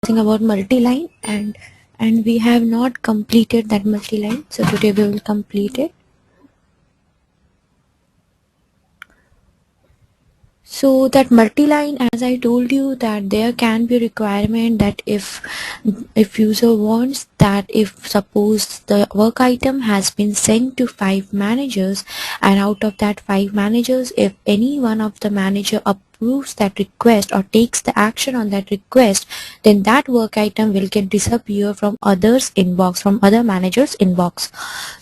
About multi-line, and we have not completed that multi-line, so today we will complete it. So that multi-line, as I told you, that there can be a requirement that if user wants that, if suppose the work item has been sent to 5 managers, and out of that 5 managers, if any one of the manager approves that request or takes the action on that request, then that work item will get disappear from others inbox, from other managers inbox.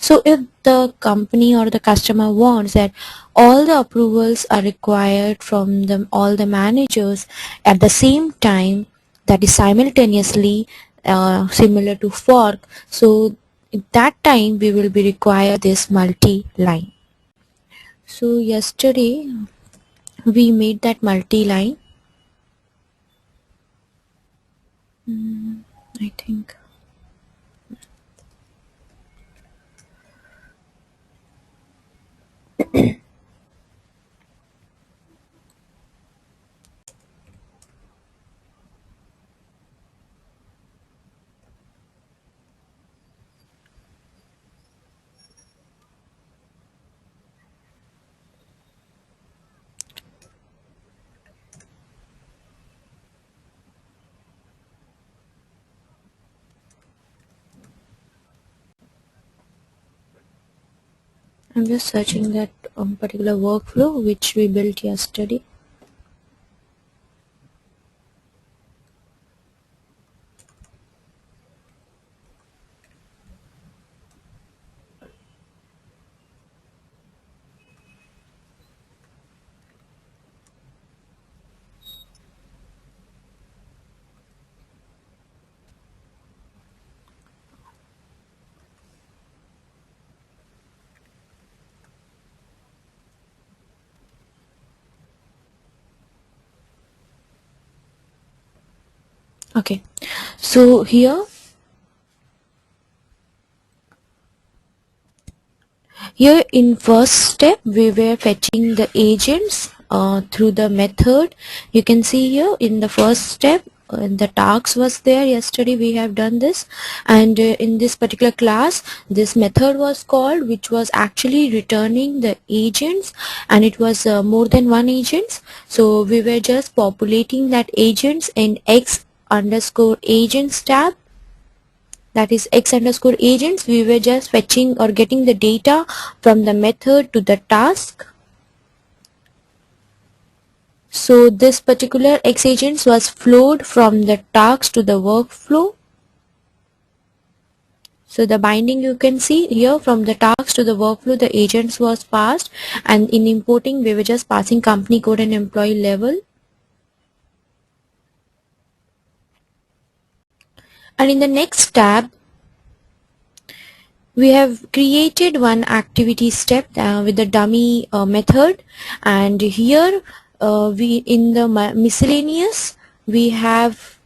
So if the company or the customer wants that all the approvals are required from all the managers at the same time, that is simultaneously, similar to fork, so at that time we will be required this multi-line. So yesterday we made that multi-line. I think I'm just searching that particular workflow which we built yesterday. Okay, so here in first step we were fetching the agents through the method. You can see here in the first step, the task was there yesterday, we have done this, and in this particular class this method was called, which was actually returning the agents, and it was more than one agents. So we were just populating that agents in x underscore agents tab, that is x underscore agents. We were just fetching or getting the data from the method to the task. So this particular x agents was flowed from the task to the workflow. So the binding you can see here, from the task to the workflow the agents was passed, and in importing we were just passing company code and employee level. And in the next tab we have created one activity step with the dummy method, and here we in the miscellaneous we have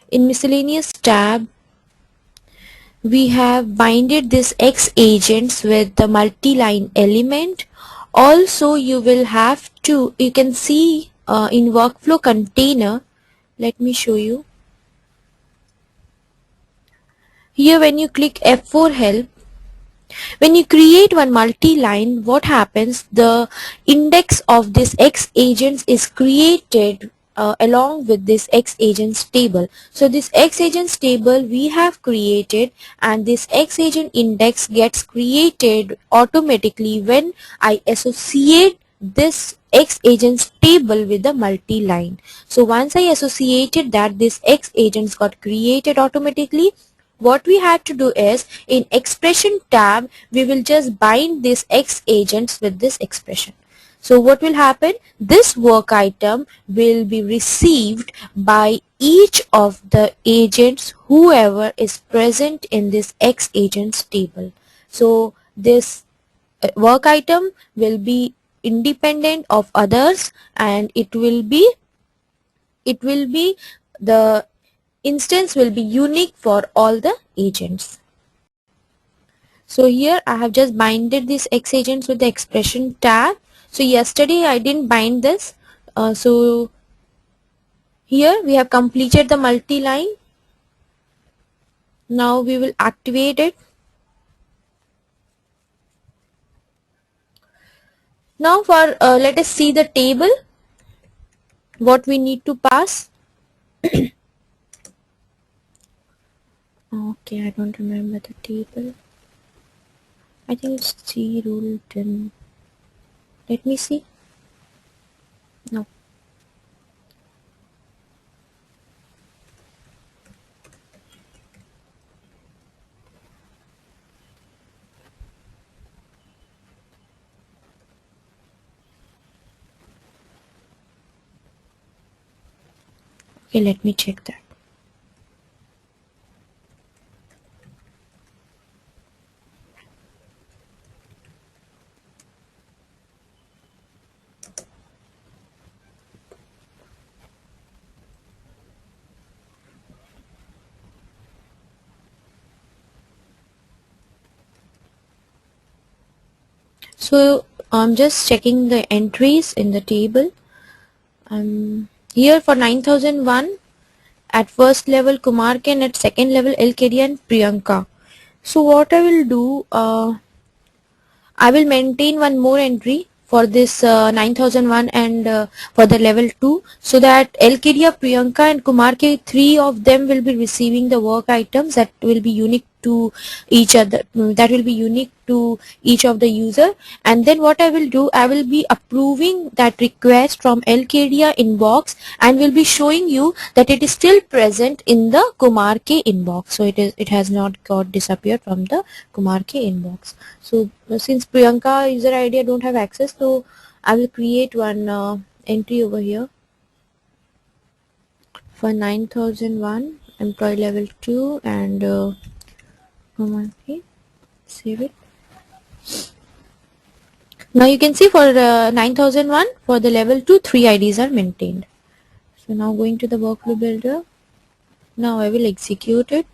in miscellaneous tab we have binded this x agents with the multi-line element. Also you will have to, you can see in workflow container, let me show you. Here when you click F4 help, when you create one multi-line, what happens, the index of this x agents is created along with this x agents table. So this x agents table we have created, and this x agent index gets created automatically when I associate this x agents table with the multi-line. So once I associated that, this x agents got created automatically. What we had to do is, in expression tab we will just bind this x agents with this expression. So what will happen, this work item will be received by each of the agents whoever is present in this x agents table. So this work item will be independent of others, and it will be the instance will be unique for all the agents. So here I have just binded this x agents with the expression tab. So yesterday I didn't bind this, So here we have completed the multi-line. Now we will activate it. Now for let us see the table, what we need to pass. Okay, I don't remember the table. I think it's C rule 10. Let me see. No. Okay, let me check that. So I'm just checking the entries in the table. Here for 9001 at first level Kumar K and at second level LKD and Priyanka. So what I will do, I will maintain one more entry for this 9001 and for the level 2, so that LKD, Priyanka and Kumar K, three of them will be receiving the work items that will be unique to each other, that will be unique to each of the user. And then what I will do, I will be approving that request from LKD inbox and will be showing you that it is still present in the Kumar K inbox. So it has not got disappeared from the Kumar K inbox. So since Priyanka user ID I don't have access, so I will create one entry over here for 9001 employee level 2 and okay, save it. Now you can see for 9001 for the level 2 3 IDs are maintained. So now going to the workflow builder. Now I will execute it.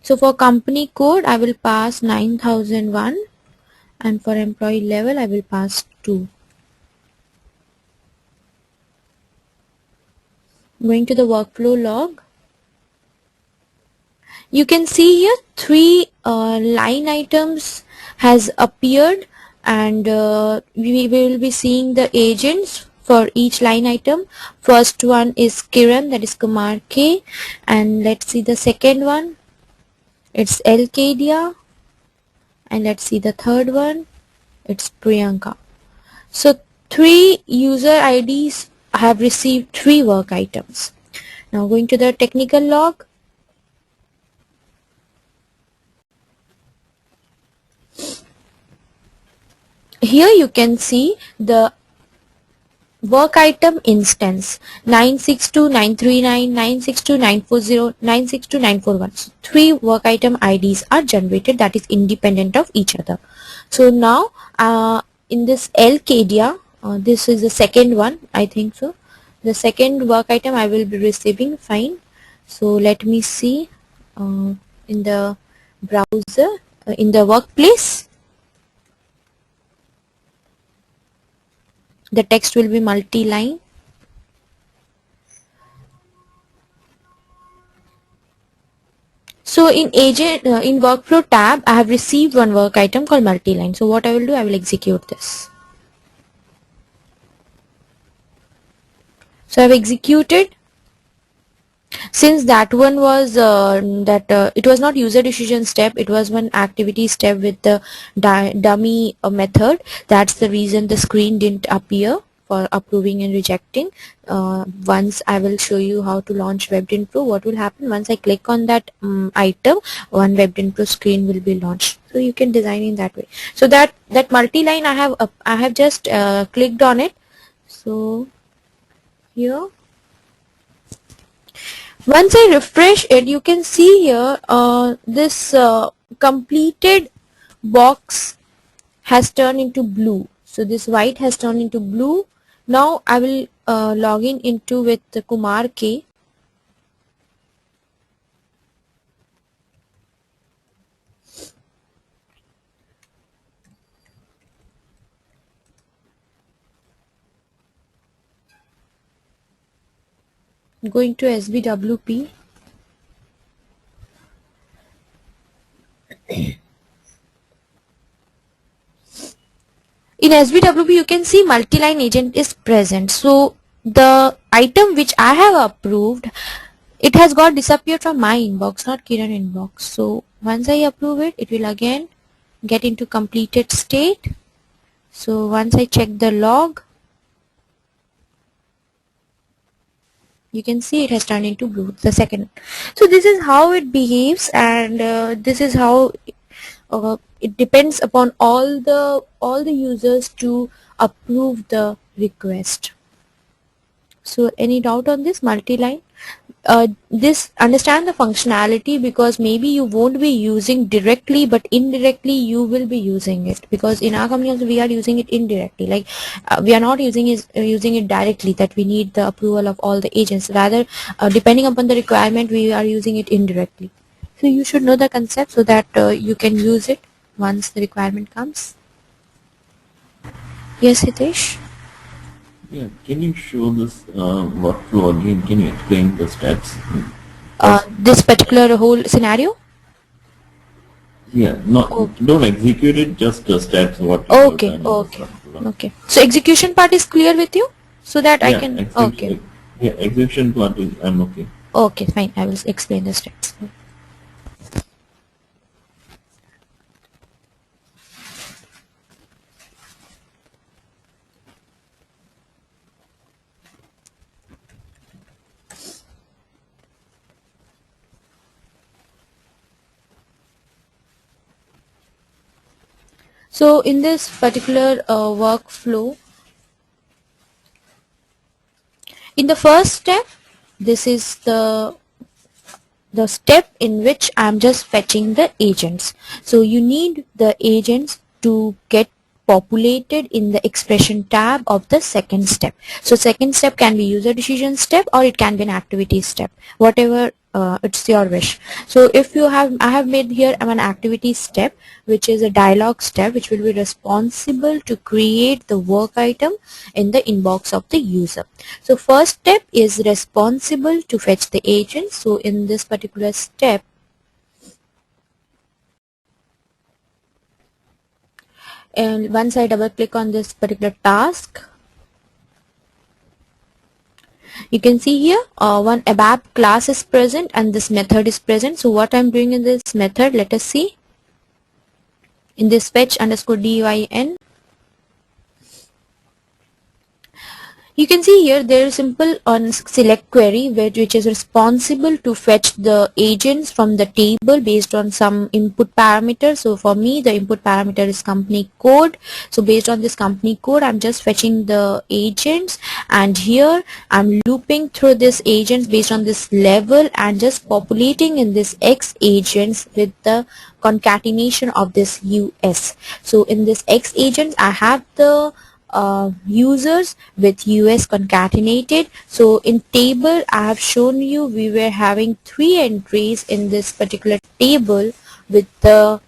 So for company code I will pass 9001 and for employee level I will pass 2. Going to the workflow log. You can see here three line items has appeared, and we will be seeing the agents for each line item. First one is Kiran, that is Kumar K, and let's see the second one, it's Lkdia, and let's see the third one, it's Priyanka. So three user IDs have received three work items. Now going to the technical log. Here you can see the work item instance 9629399, 9629409, 961. So three work item IDs are generated that is independent of each other. So now in this Lkdia, this is the second one, I think so. The second work item I will be receiving, fine. So let me see in the browser, in the workplace. The text will be multi-line. So in agent in workflow tab, I have received one work item called multi-line. So what I will do, I will execute this. So I have executed. Since that one was it was not user decision step, it was one activity step with the dummy method. That's the reason the screen didn't appear for approving and rejecting. Once I will show you how to launch WebDin Pro. What will happen once I click on that item, one WebDin Pro screen will be launched. So you can design in that way. So that multi-line I have just clicked on it. So here, once I refresh it, you can see here this completed box has turned into blue. So this white has turned into blue. Now I will log in into with Kumar K. Going to SBWP. In SBWP you can see multi-line agent is present. So the item which I have approved, it has got disappeared from my inbox, not Kiran inbox. So once I approve it, it will again get into completed state. So once I check the log, you can see it has turned into blue, the second. So this is how it behaves, and this is how it depends upon all the users to approve the request. So any doubt on this multi-line? This understand the functionality, because maybe you won't be using directly, but indirectly you will be using it, because in our company also we are using it indirectly. Like we are not using it directly, that we need the approval of all the agents. Rather, depending upon the requirement, we are using it indirectly. So you should know the concept so that you can use it once the requirement comes. Yes, Hitesh? Yeah, can you show this workflow again? Can you explain the steps? This particular whole scenario? Yeah, not Okay. don't execute it, just the steps what you have Okay, done in the okay, workflow. okay. So execution part is clear with you, so that I Yeah, can. Okay, execution part is I'm okay. okay, fine. I will explain the steps. So in this particular workflow, in the first step, this is the step in which I'm just fetching the agents. So you need the agents to get populated in the expression tab of the second step. So second step can be user decision step, or it can be an activity step, whatever it's your wish. So if you have, I have made here an activity step, which is a dialog step, which will be responsible to create the work item in the inbox of the user. So first step is responsible to fetch the agent. So in this particular step, and once I double click on this particular task, you can see here one ABAP class is present and this method is present. So what I'm doing in this method, let us see. In this fetch underscore DYN, you can see here there is simple on select query which is responsible to fetch the agents from the table based on some input parameter. So for me the input parameter is company code. So based on this company code I'm just fetching the agents, and here I'm looping through this agents based on this level and just populating in this X agents with the concatenation of this US. So in this X agents I have the users with US concatenated. So in table I have shown you we were having 3 entries in this particular table with the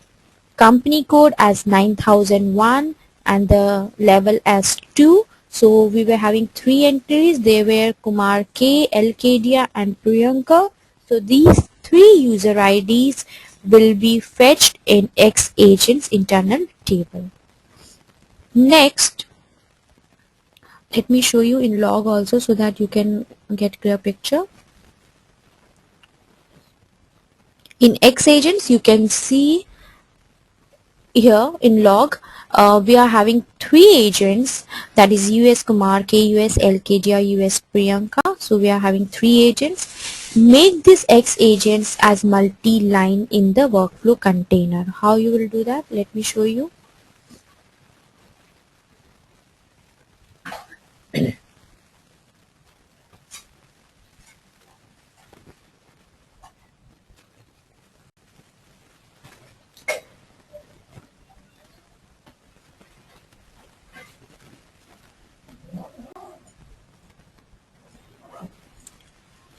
company code as 9001 and the level as 2. So we were having 3 entries. They were Kumar K, Lkdia and Priyanka. So these 3 user IDs will be fetched in X agents internal table. Next, let me show you in log also so that you can get clear picture. In X agents you can see here in log we are having 3 agents, that is US Kumar K, US Lkdia, US Priyanka. So we are having 3 agents. Make these X agents as multi-line in the workflow container. How you will do that? Let me show you.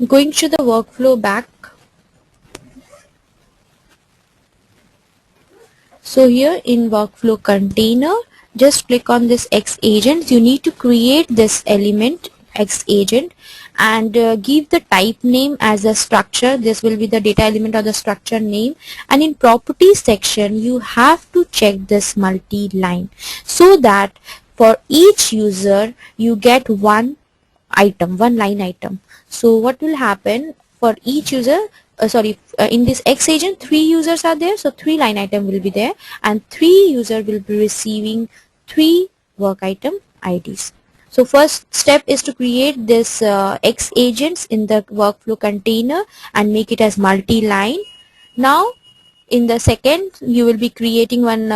Going to the workflow back. So here in workflow container, just click on this X agents. You need to create this element X agent, and give the type name as a structure. This will be the data element or the structure name, and in properties section you have to check this multi-line, so that for each user you get one line item. So what will happen for each user, in this X agent 3 users are there, so 3 line item will be there, and 3 user will be receiving 3 work item IDs. So first step is to create this X agents in the workflow container and make it as multi-line. Now in the second, you will be creating one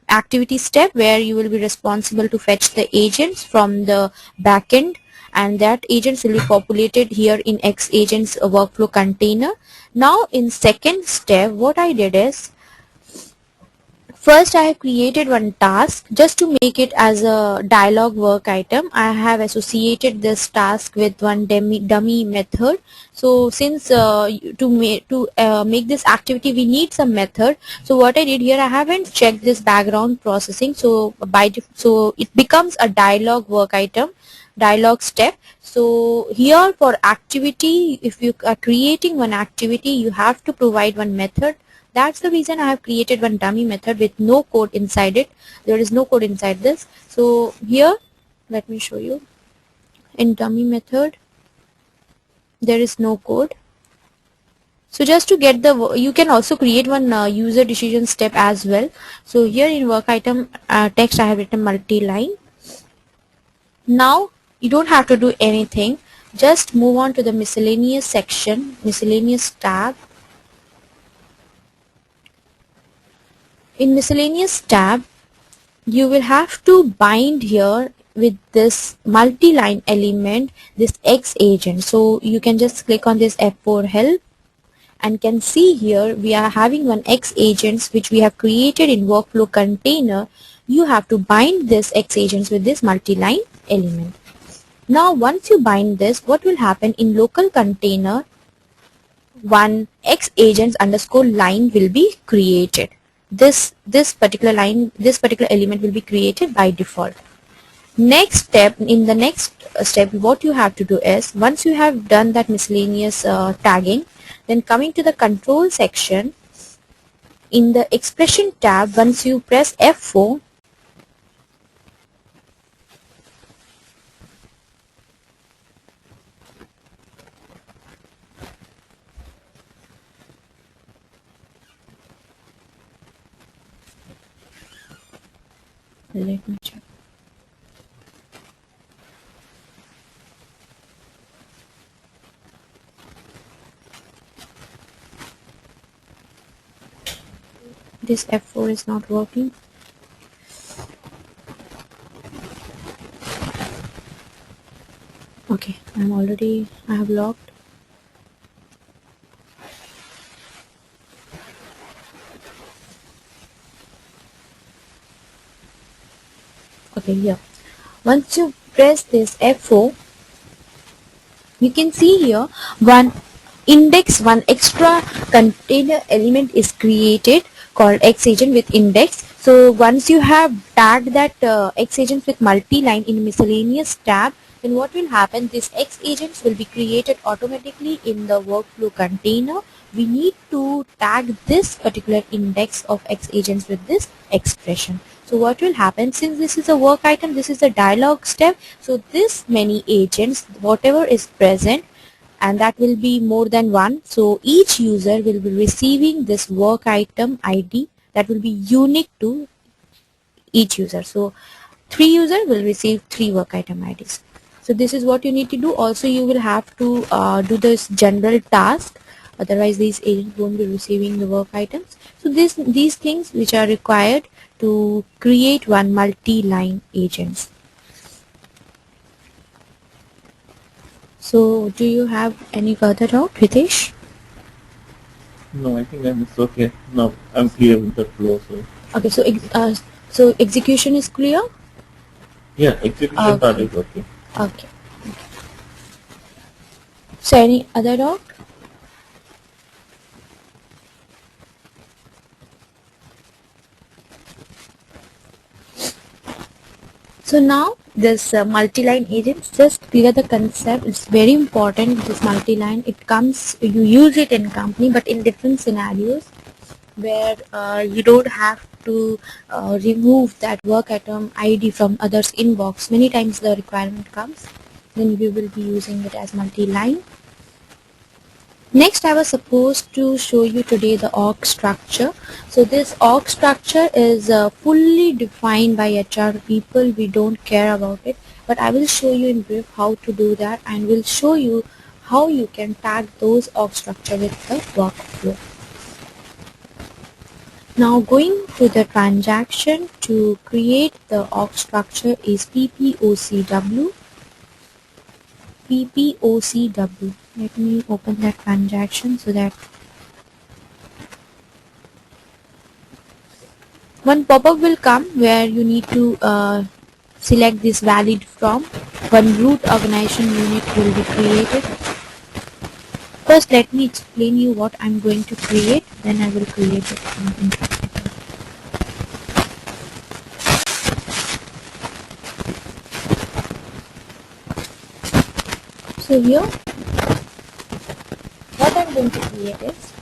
activity step where you will be responsible to fetch the agents from the backend, and that agents will be populated here in X agents workflow container. Now in second step, what I did is, first I have created one task just to make it as a dialog work item. I have associated this task with one dummy method. So since make this activity we need some method, so what I did here, I haven't checked this background processing, so so it becomes a dialog work item, dialog step. So here for activity, if you are creating one activity, you have to provide one method. That's the reason I have created one dummy method with no code inside it. There is no code inside this. So here, let me show you. In dummy method, there is no code. So just to get the, you can also create one user decision step as well. So here in work item text, I have written multi-line. Now you don't have to do anything. Just move on to the miscellaneous section, miscellaneous tab. In miscellaneous tab, you will have to bind here with this multi-line element, this X agent. So you can just click on this F4 help, and can see here we are having one X agents which we have created in workflow container. You have to bind this X agents with this multi-line element. Now once you bind this, what will happen in local container, one X agents underscore line will be created. This particular line, this particular element will be created by default. Next step, in the next step, what you have to do is, once you have done that miscellaneous tagging, then coming to the control section, in the expression tab, once you press F4, let me check. This F4 is not working. Okay, I have logged. Okay, here. Once you press this F4, you can see here one extra container element is created called X agent with index. So once you have tagged that X agent with multi-line in miscellaneous tab, then what will happen, this X agents will be created automatically in the workflow container. We need to tag this particular index of X agents with this expression. So what will happen, since this is a work item, this is a dialog step, so this many agents, whatever is present, and that will be more than one, so each user will be receiving this work item ID that will be unique to each user. So 3 user will receive 3 work item IDs. So this is what you need to do. Also you will have to do this general task, otherwise these agents won't be receiving the work items. So these things which are required to create one multi-line agents. So do you have any further doubt, Ritesh? No, I think it's okay. Now I'm clear with the flow. So Okay, so execution is clear? yeah, execution part is okay. Okay. So any other doubt? So now this multi-line agents, just clear the concept. It's very important, this multi-line. It comes, you use it in company, but in different scenarios where you don't have to remove that work item ID from others inbox. Many times the requirement comes, then we will be using it as multi-line. Next, I was supposed to show you today the org structure. So this org structure is fully defined by HR people. We don't care about it, but I will show you in brief how to do that, and will show you how you can tag those org structure with the workflow. Now going to the transaction to create the org structure is PPOCW. PPOCW. Let me open that transaction so that one pop-up will come where you need to select this valid from. One root organization unit will be created. First, let me explain you what I'm going to create, then I will create it. So here, what I'm going to create is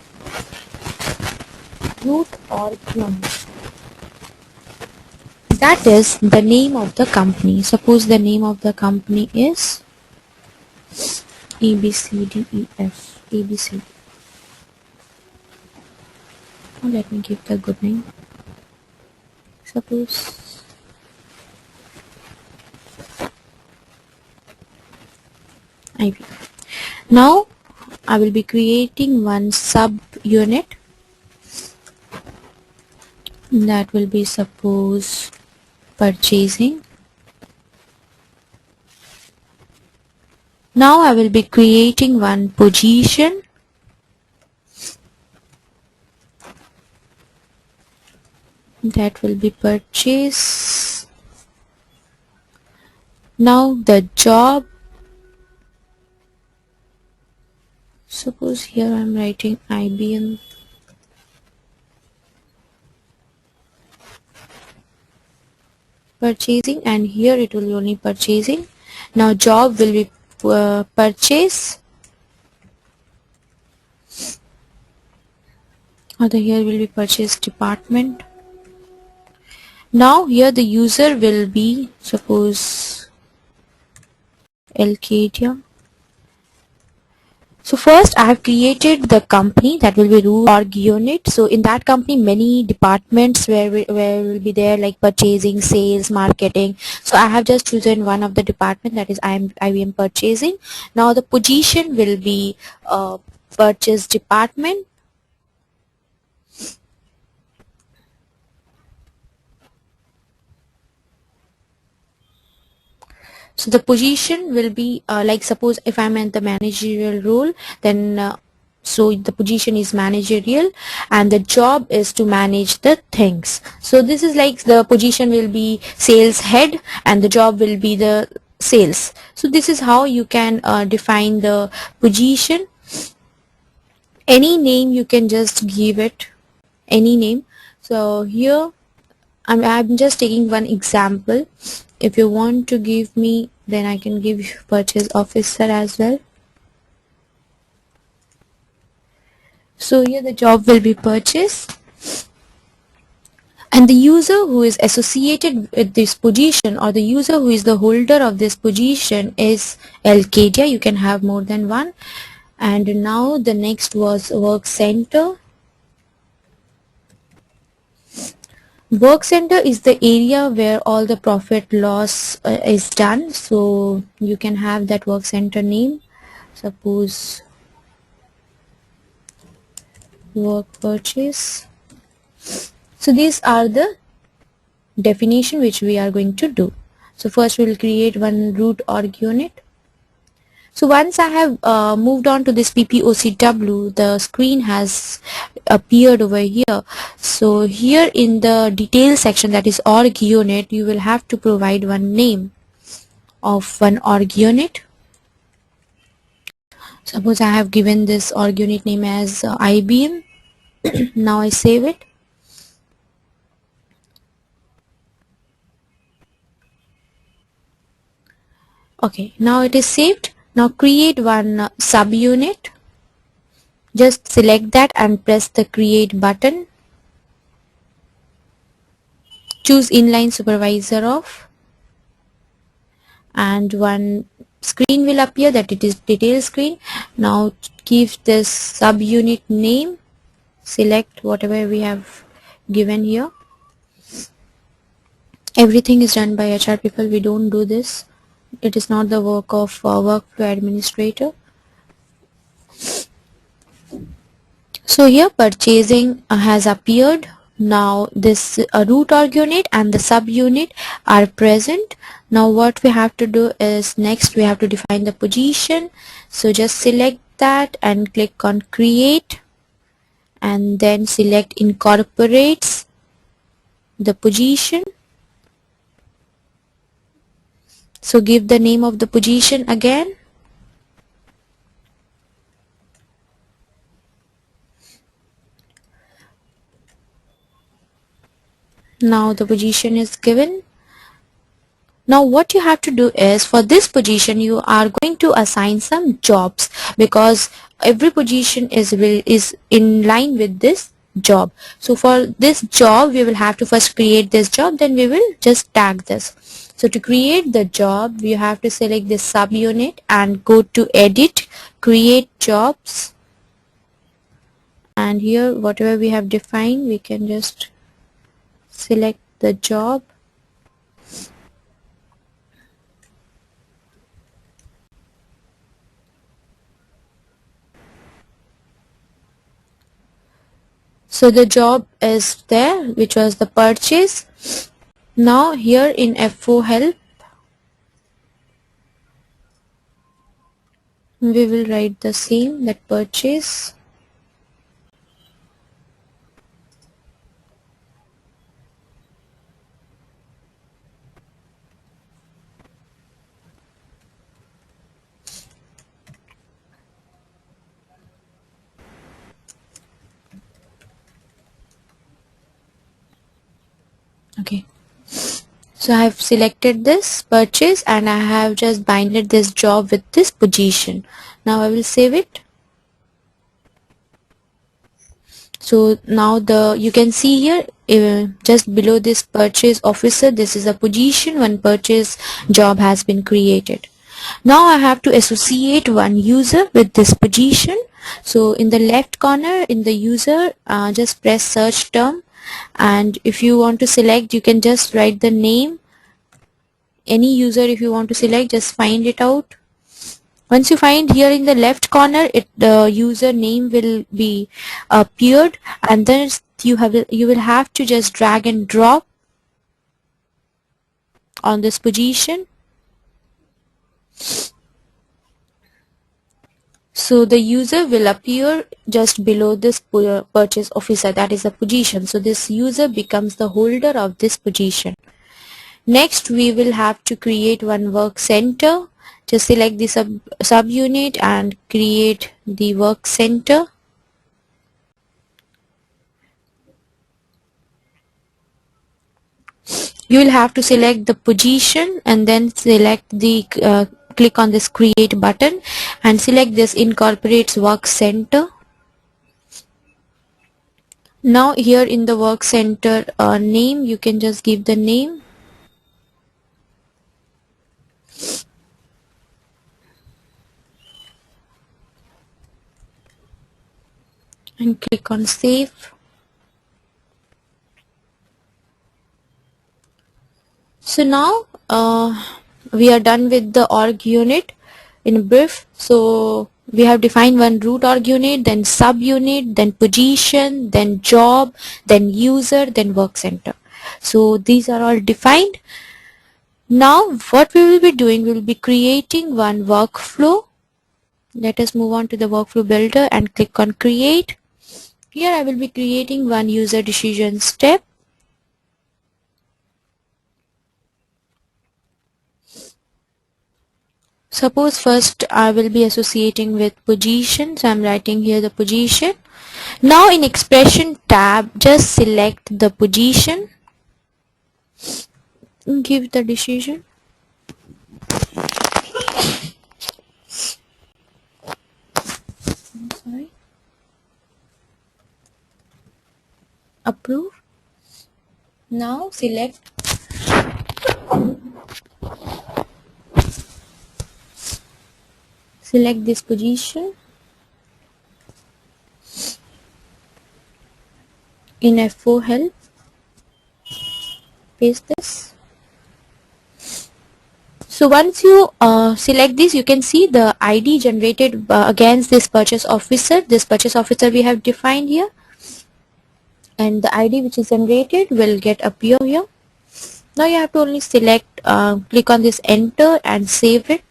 root org unit. That is the name of the company. Suppose the name of the company is ABCDEF. ABC. Oh, let me give the good name. Suppose IB. Now I will be creating one sub unit that will be, suppose, purchasing. Now I will be creating one position that will be purchase. Now the job, suppose here I am writing IBM purchasing, and here it will be only purchasing. Now job will be purchase, or here will be purchase department. Now here the user will be, suppose, Alcadia. So first I have created the company that will be root org unit. So in that company many departments where will be there, like purchasing, sales, marketing. So I have just chosen one of the department, that is IBM purchasing. Now the position will be purchase department. So the position will be like, suppose if I'm in the managerial role, then so the position is managerial and the job is to manage the things. So this is like the position will be sales head and the job will be the sales. So this is how you can define the position. Any name you can just give it, any name. So here I'm just taking one example. If you want to give me, then I can give you purchase officer as well. So here the job will be purchase, and the user who is associated with this position, or the user who is the holder of this position, is Alcadia. You can have more than one. And now the next was work center. Work center is the area where all the profit loss is done. So you can have that work center name. Suppose work purchase. So these are the definition which we are going to do. So first we will create one root org unit. So once I have moved on to this PPOCW, the screen has appeared over here. So here in the detail section, that is org unit, you will have to provide one name of one org unit. Suppose I have given this org unit name as IBM. Now I save it. Okay, now it is saved. Now create one subunit. Just select that and press the create button. Choose inline supervisor of, and one screen will appear that it is detail screen. Now give this subunit name. Select whatever we have given here. Everything is done by HR people. We don't do this. It is not the work of workflow administrator. So here purchasing has appeared. Now this root org unit and the subunit are present. Now what we have to do is, next we have to define the position. So just select that and click on create, and then select incorporates the position. So give the name of the position again. Now the position is given. Now what you have to do is, for this position you are going to assign some jobs, because every position is in line with this job. So for this job we will have to first create this job, then we will just tag this. So to create the job you have to select this subunit and go to edit, create jobs, and here whatever we have defined we can just select the job. So the job is there, which was the purchase. Now here in F4 help we will write the same, that purchase. Okay, so I have selected this purchase and I have just binded this job with this position. Now I will save it. So now you can see here just below this purchase officer, this is a position, one purchase job has been created. Now I have to associate one user with this position. So in the left corner in the user, just press search term, and if you want to select you can just write the name, any user if you want to select, just find it out. Once you find here in the left corner, the user name will be appeared, and then you will have to just drag and drop on this position. So the user will appear just below this purchase officer, that is the position. So this user becomes the holder of this position. Next we will have to create one work center. Just select the subunit and create the work center. You will have to select the position and then select the click on this create button and select this incorporates work center. Now here in the work center name you can just give the name. And click on save. So now we are done with the org unit in brief. So we have defined one root org unit, then subunit, then position, then job, then user, then work center. So these are all defined. Now what we will be doing, we will be creating one workflow. Let us move on to the workflow builder and click on create. Here I will be creating one user decision step. Suppose first I will be associating with position, so I'm writing here the position. Now in expression tab just select the position, give the decision. approve. Now select this position in F4 help, paste this. So once you select this, you can see the ID generated against this purchase officer. This purchase officer we have defined here, and the ID which is generated will get appear here. Now you have to only select, click on this enter and save it.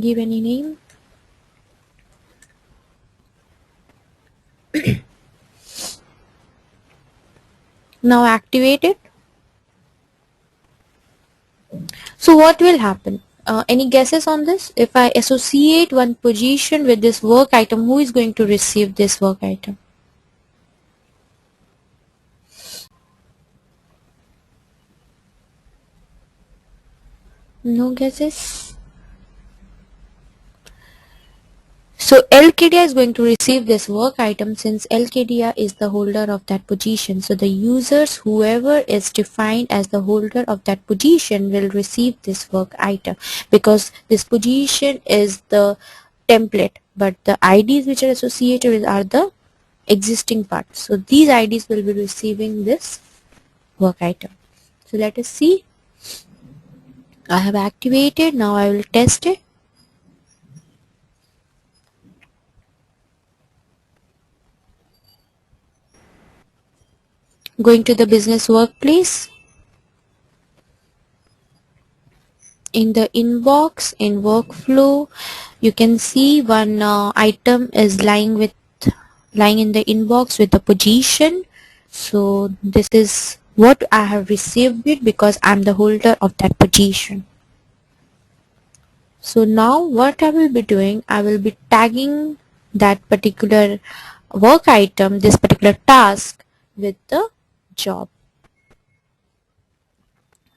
Give any name. Now activate it. So what will happen? Any guesses on this? If I associate one position with this work item, who is going to receive this work item? No guesses? So LKDA is going to receive this work item since LKDA is the holder of that position. So the users, whoever is defined as the holder of that position, will receive this work item because this position is the template, but the IDs which are associated with are the existing parts. So these IDs will be receiving this work item. So let us see. I have activated. Now I will test it. Going to the business workplace. In the inbox, in workflow, you can see one item is lying in the inbox with the position. So this is what I have received it because I'm the holder of that position. So now what I will be doing, I will be tagging that particular work item, this particular task, with the job.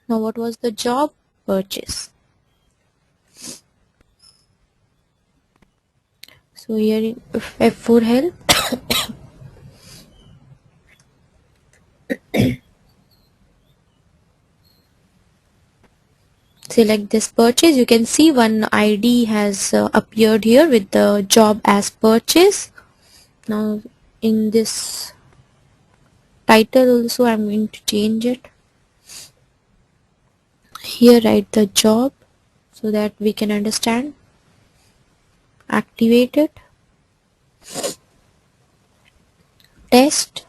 Now what was the job? Purchase. So here in F4 help, select this purchase. You can see one ID has appeared here with the job as purchase. Now in this title also I'm going to change it. Here write the job so that we can understand. Activate it. Test.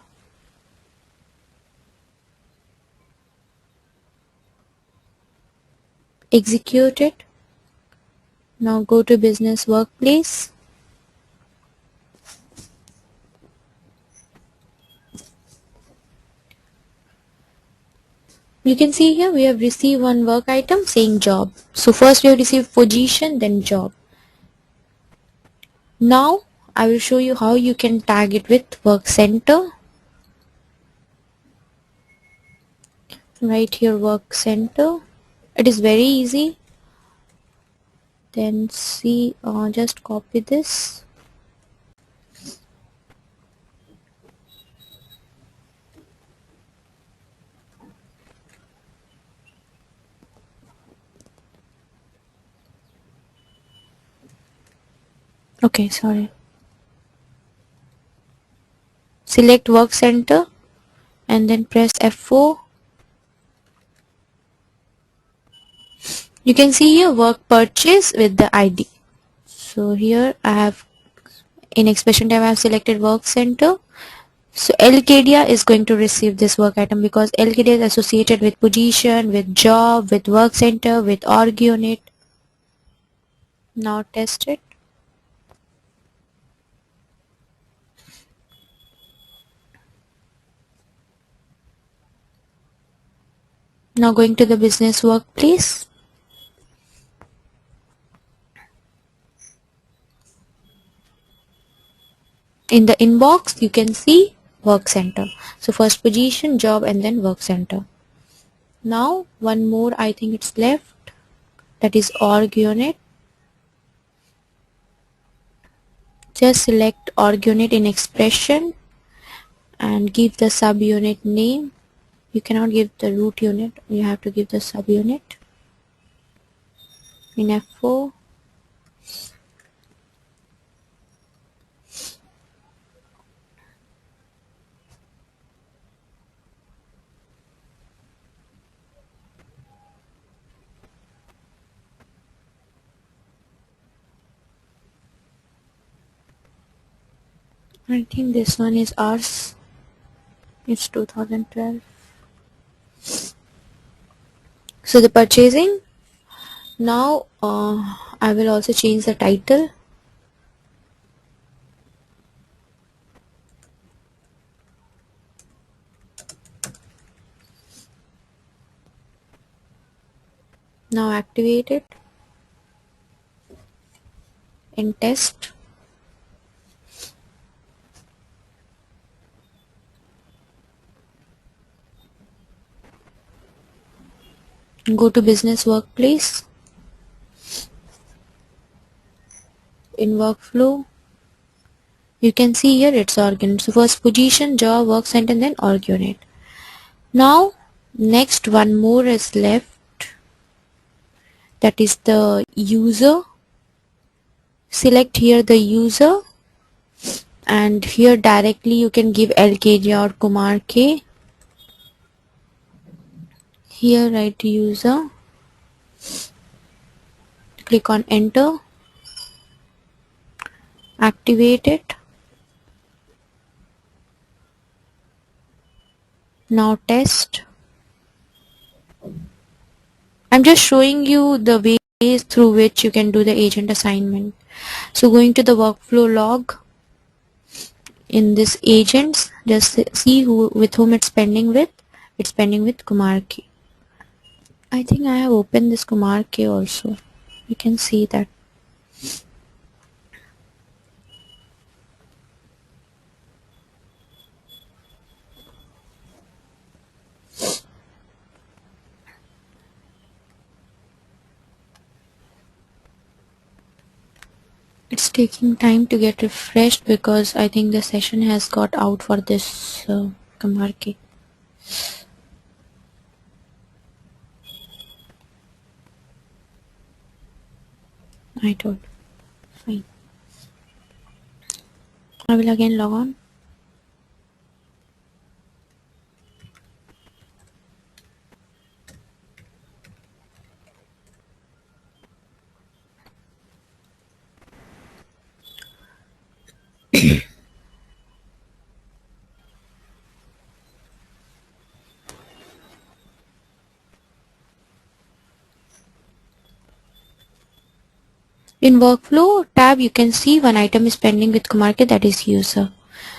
Execute it. Now go to business workplace. You can see here we have received one work item saying job. So first we have received position, then job. Now I will show you how you can tag it with work center. Right here, work center. It is very easy. Then see, just copy this. Okay, sorry. Select work center and then press F4. You can see here work purchase with the ID. So here I have, in expression tab I have selected work center. So LKDA is going to receive this work item because LKDA is associated with position, with job, with work center, with org unit. Now test it. Now going to the business workplace. In the inbox you can see work center. So first position, job, and then work center. Now one more, I think it's left, that is org unit. Just select org unit in expression and give the subunit name. You cannot give the root unit, you have to give the subunit in F4. I think this one is ours. It's 2012. So the purchasing. Now I will also change the title. Now activate it in test. Go to business workplace. In workflow, you can see here it's org unit. So first position, job, work center, and then org unit. Now next one more is left, that is the user. Select here the user, and here directly you can give LKJ or Kumar K. Here write user, click on enter, activate it. Now test. I'm just showing you the ways through which you can do the agent assignment. So going to the workflow log, in this agents, just see who with whom it's pending with. It's pending with Kumar K. I think I have opened this Kumar K also. You can see that. It's taking time to get refreshed because I think the session has got out for this Kumar K. I told. Fine. I will again log on. In workflow tab, you can see one item is pending with Kumar K, that is user.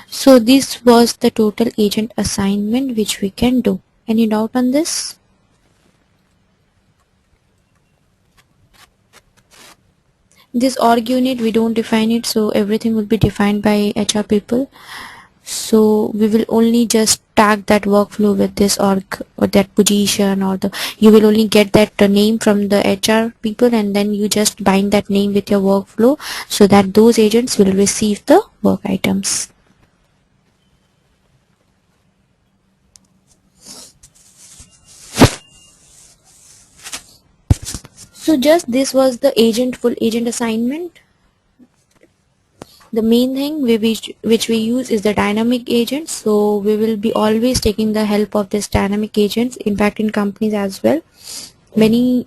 So this was the total agent assignment which we can do. Any doubt on this? This org unit, we don't define it, so everything will be defined by HR people. So we will only just tag that workflow with this org or that position, or the you will only get that name from the HR people, and then you just bind that name with your workflow so that those agents will receive the work items. So just this was the full agent assignment. The main thing which we use is the dynamic agents, so we will be always taking the help of this dynamic agents, in fact in companies as well. Many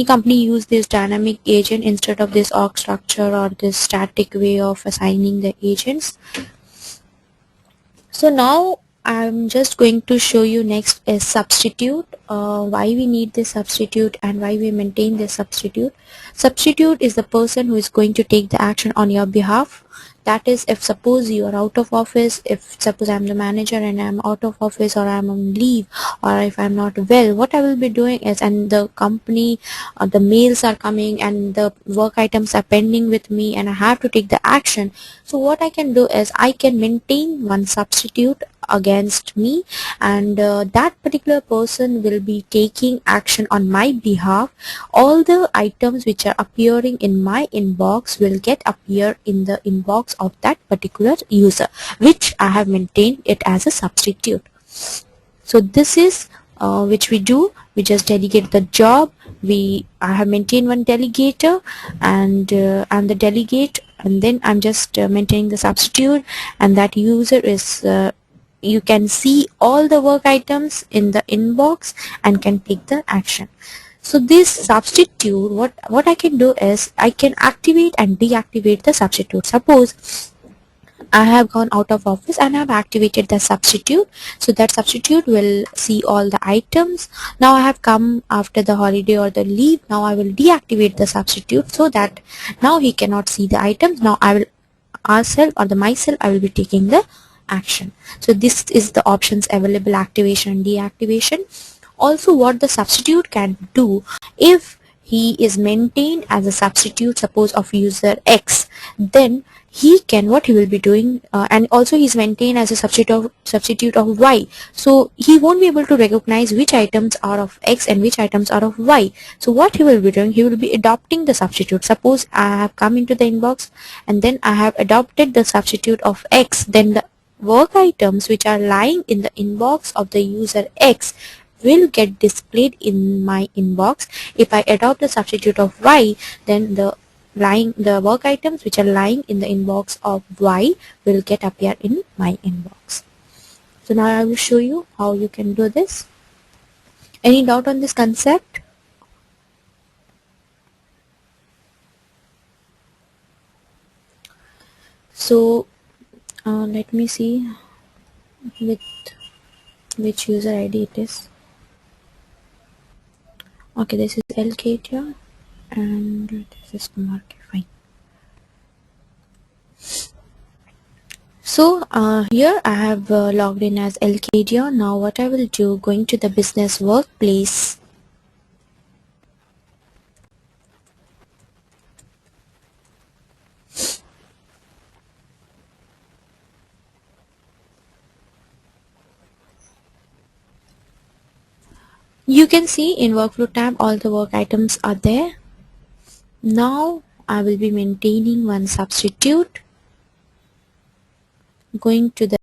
company use this dynamic agent instead of this org structure or this static way of assigning the agents. So now I'm just going to show you next is substitute, why we need this substitute and why we maintain this substitute. Substitute is the person who is going to take the action on your behalf. That is, if suppose you are out of office, if suppose I'm the manager and I'm out of office, or I'm on leave, or if I'm not well, what I will be doing is, and the company, the mails are coming and the work items are pending with me and I have to take the action. So what I can do is I can maintain one substitute against me, and that particular person will be taking action on my behalf. All the items which are appearing in my inbox will get appear in the inbox of that particular user, which I have maintained it as a substitute. So this is which we do. We just delegate the job. I have maintained one delegator, and I'm the delegate, and then I'm just maintaining the substitute, and that user is you can see all the work items in the inbox and can take the action. So this substitute, what I can do is I can activate and deactivate the substitute. Suppose I have gone out of office and I have activated the substitute, so that substitute will see all the items. Now I have come after the holiday or the leave. Now I will deactivate the substitute, so that now he cannot see the items. Now I will ourself or the myself, I will be taking the action. So this is the options available: activation and deactivation. Also, what the substitute can do, if he is maintained as a substitute, suppose of user X, then he can, what he will be doing, and also he is maintained as a substitute of Y, so he won't be able to recognize which items are of X and which items are of Y. So what he will be doing, he will be adopting the substitute. Suppose I have come into the inbox and then I have adopted the substitute of X, then the work items which are lying in the inbox of the user X will get displayed in my inbox. If I adopt the substitute of Y, then the work items which are lying in the inbox of Y will get appear in my inbox. So now I will show you how you can do this. Any doubt on this concept? So let me see with which user ID it is. Okay, this is LKTR and this is market. Fine. So here I have logged in as LKDR. Now what I will do, going to the business workplace, you can see in workflow tab all the work items are there. Now I will be maintaining one substitute. Going to the